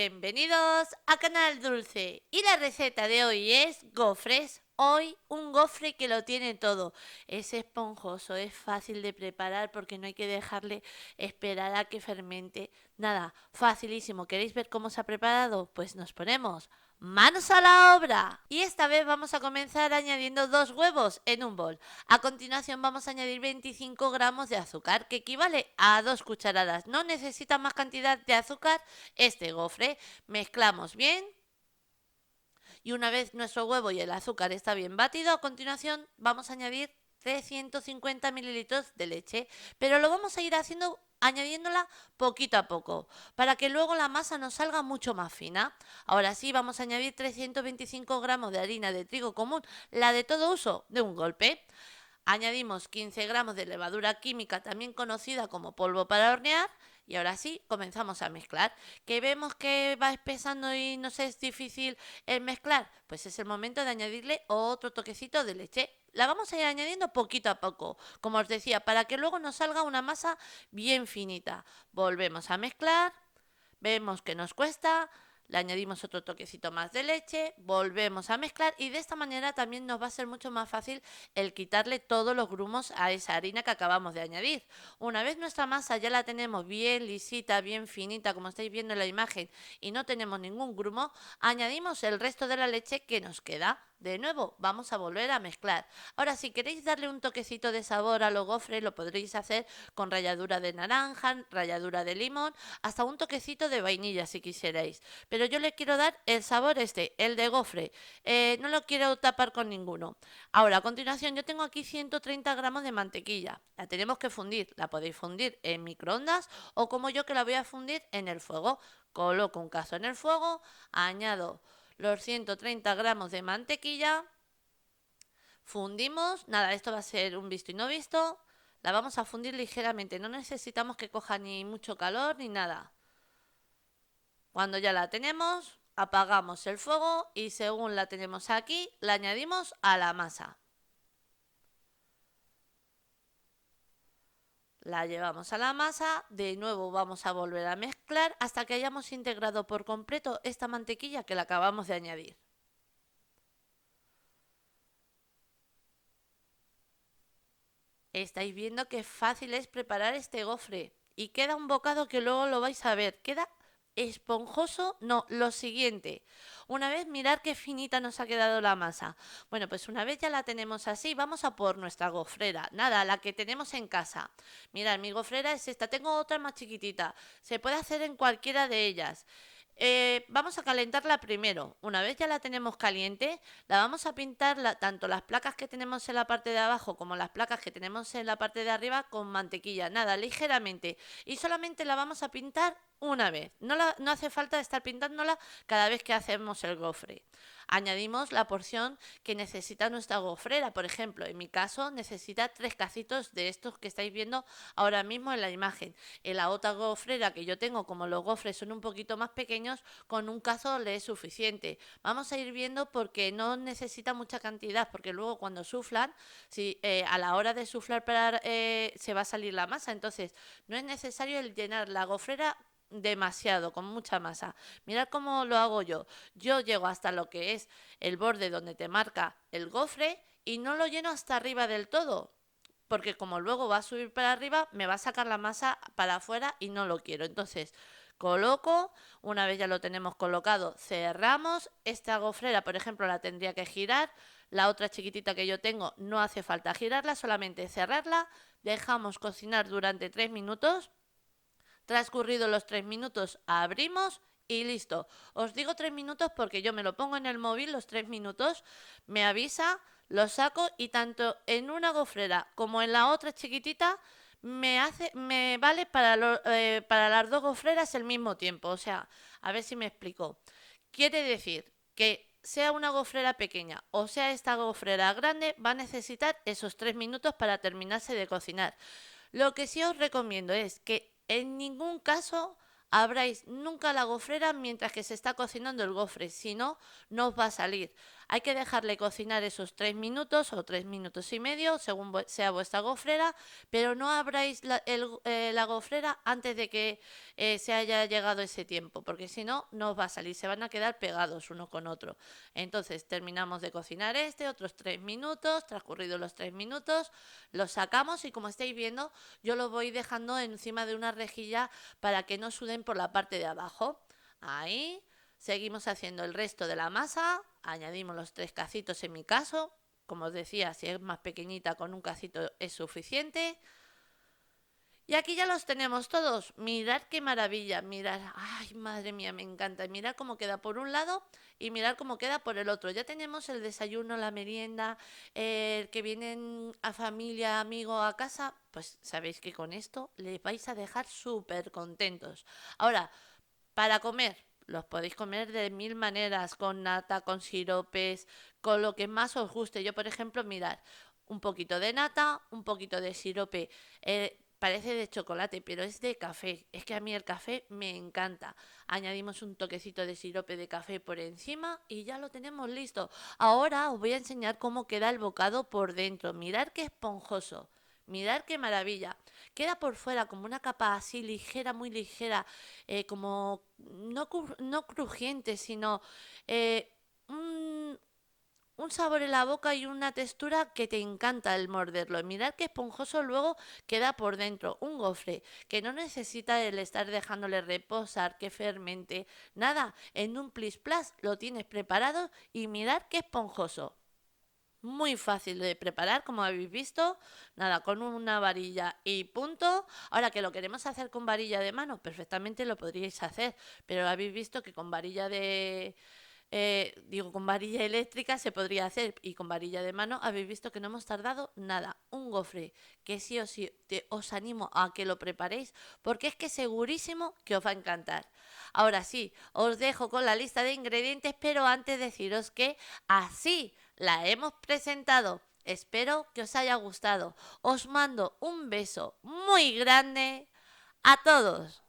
Bienvenidos a Canal Dulce y la receta de hoy es gofres. Hoy un gofre que lo tiene todo. Es esponjoso, es fácil de preparar porque no hay que dejarle esperar a que fermente. Nada, facilísimo. ¿Queréis ver cómo se ha preparado? Pues nos ponemos manos a la obra. Y esta vez vamos a comenzar añadiendo 2 huevos en un bol. A continuación vamos a añadir 25 gramos de azúcar, que equivale a 2 cucharadas. No necesita más cantidad de azúcar este gofre. Mezclamos bien. Y una vez nuestro huevo y el azúcar está bien batido, a continuación vamos a añadir 350 mililitros de leche. Pero lo vamos a ir haciendo añadiéndola poquito a poco, para que luego la masa nos salga mucho más fina. Ahora sí, vamos a añadir 325 gramos de harina de trigo común, la de todo uso, de un golpe. Añadimos 15 gramos de levadura química, también conocida como polvo para hornear. Y ahora sí, comenzamos a mezclar. ¿Que vemos que va espesando y nos es difícil el mezclar? Pues es el momento de añadirle otro toquecito de leche. La vamos a ir añadiendo poquito a poco, como os decía, para que luego nos salga una masa bien finita. Volvemos a mezclar, vemos que nos cuesta, le añadimos otro toquecito más de leche, volvemos a mezclar y de esta manera también nos va a ser mucho más fácil el quitarle todos los grumos a esa harina que acabamos de añadir. Una vez nuestra masa ya la tenemos bien lisita, bien finita, como estáis viendo en la imagen, y no tenemos ningún grumo, añadimos el resto de la leche que nos queda. De nuevo, vamos a volver a mezclar. Ahora, si queréis darle un toquecito de sabor a los gofres, lo podréis hacer con ralladura de naranja, ralladura de limón, hasta un toquecito de vainilla si quisierais. Pero yo le quiero dar el sabor el de gofre. No lo quiero tapar con ninguno. Ahora, a continuación, yo tengo aquí 130 gramos de mantequilla. La tenemos que fundir. La podéis fundir en microondas o como yo que la voy a fundir en el fuego. Coloco un cazo en el fuego, añado los 130 gramos de mantequilla, fundimos, nada, esto va a ser un visto y no visto, la vamos a fundir ligeramente, no necesitamos que coja ni mucho calor ni nada. Cuando ya la tenemos, apagamos el fuego y según la tenemos aquí, la añadimos a la masa. La llevamos a la masa, de nuevo vamos a volver a mezclar hasta que hayamos integrado por completo esta mantequilla que la acabamos de añadir. Estáis viendo qué fácil es preparar este gofre. Y queda un bocado que luego lo vais a ver. Queda esponjoso. No, lo siguiente. Una vez mirad qué finita nos ha quedado la masa. Bueno, pues una vez ya la tenemos así, vamos a por nuestra gofrera. Nada, la que tenemos en casa. Mirad, mi gofrera es esta. Tengo otra más chiquitita. Se puede hacer en cualquiera de ellas. Vamos a calentarla primero. Una vez ya la tenemos caliente, la vamos a pintar tanto las placas que tenemos en la parte de abajo como las placas que tenemos en la parte de arriba con mantequilla. Nada, ligeramente. Y solamente la vamos a pintar una vez. No hace falta estar pintándola cada vez que hacemos el gofre. Añadimos la porción que necesita nuestra gofrera. Por ejemplo, en mi caso necesita 3 cacitos de estos que estáis viendo ahora mismo en la imagen. En la otra gofrera que yo tengo, como los gofres son un poquito más pequeños, con un cazo le es suficiente. Vamos a ir viendo porque no necesita mucha cantidad, porque luego cuando suflan, si, a la hora de suflar se va a salir la masa, entonces no es necesario el llenar la gofrera demasiado, con mucha masa. Mirad cómo lo hago yo. Yo llego hasta lo que es el borde donde te marca el gofre y no lo lleno hasta arriba del todo, porque como luego va a subir para arriba, me va a sacar la masa para afuera y no lo quiero. Entonces, coloco, una vez ya lo tenemos colocado, cerramos. Esta gofrera, por ejemplo, la tendría que girar. La otra chiquitita que yo tengo no hace falta girarla, solamente cerrarla. Dejamos cocinar durante 3 minutos. Transcurridos los 3 minutos, abrimos y listo. Os digo 3 minutos porque yo me lo pongo en el móvil, los 3 minutos, me avisa, lo saco y tanto en una gofrera como en la otra chiquitita me vale para las 2 gofreras el mismo tiempo. O sea, a ver si me explico. Quiere decir que sea una gofrera pequeña o sea esta gofrera grande, va a necesitar esos 3 minutos para terminarse de cocinar. Lo que sí os recomiendo es que en ningún caso abráis nunca la gofrera mientras que se está cocinando el gofre, si no, no os va a salir. Hay que dejarle cocinar esos 3 minutos o 3 minutos y medio, según sea vuestra gofrera, pero no abráis la gofrera antes de que se haya llegado ese tiempo, porque si no, no os va a salir, se van a quedar pegados uno con otro. Entonces terminamos de cocinar otros 3 minutos, transcurridos los 3 minutos, los sacamos y como estáis viendo, yo los voy dejando encima de una rejilla para que no suden por la parte de abajo. Ahí. Seguimos haciendo el resto de la masa, añadimos los 3 cacitos en mi caso, como os decía, si es más pequeñita con un cacito es suficiente. Y aquí ya los tenemos todos. Mirad qué maravilla, mirad, ay madre mía, me encanta. Mirad cómo queda por un lado y mirad cómo queda por el otro. Ya tenemos el desayuno, la merienda, que vienen a familia, amigo a casa. Pues sabéis que con esto les vais a dejar súper contentos. Ahora, para comer, los podéis comer de mil maneras, con nata, con siropes, con lo que más os guste. Yo, por ejemplo, mirad, un poquito de nata, un poquito de sirope. Parece de chocolate, pero es de café. Es que a mí el café me encanta. Añadimos un toquecito de sirope de café por encima y ya lo tenemos listo. Ahora os voy a enseñar cómo queda el bocado por dentro. Mirad qué esponjoso. Mirad qué maravilla. Queda por fuera como una capa así ligera, muy ligera, como no crujiente, sino eh, un, un sabor en la boca y una textura que te encanta el morderlo. Mirad qué esponjoso luego queda por dentro. Un gofre que no necesita el estar dejándole reposar, que fermente, nada. En un plis plas lo tienes preparado y mirad qué esponjoso. Muy fácil de preparar, como habéis visto. Nada, con una varilla y punto. Ahora que lo queremos hacer con varilla de mano, perfectamente lo podríais hacer. Pero habéis visto que con varilla con varilla eléctrica se podría hacer. Y con varilla de mano habéis visto que no hemos tardado nada. Un gofre que sí o sí os animo a que lo preparéis porque es que segurísimo que os va a encantar. Ahora sí, os dejo con la lista de ingredientes, pero antes deciros que así la hemos presentado. Espero que os haya gustado. Os mando un beso muy grande a todos.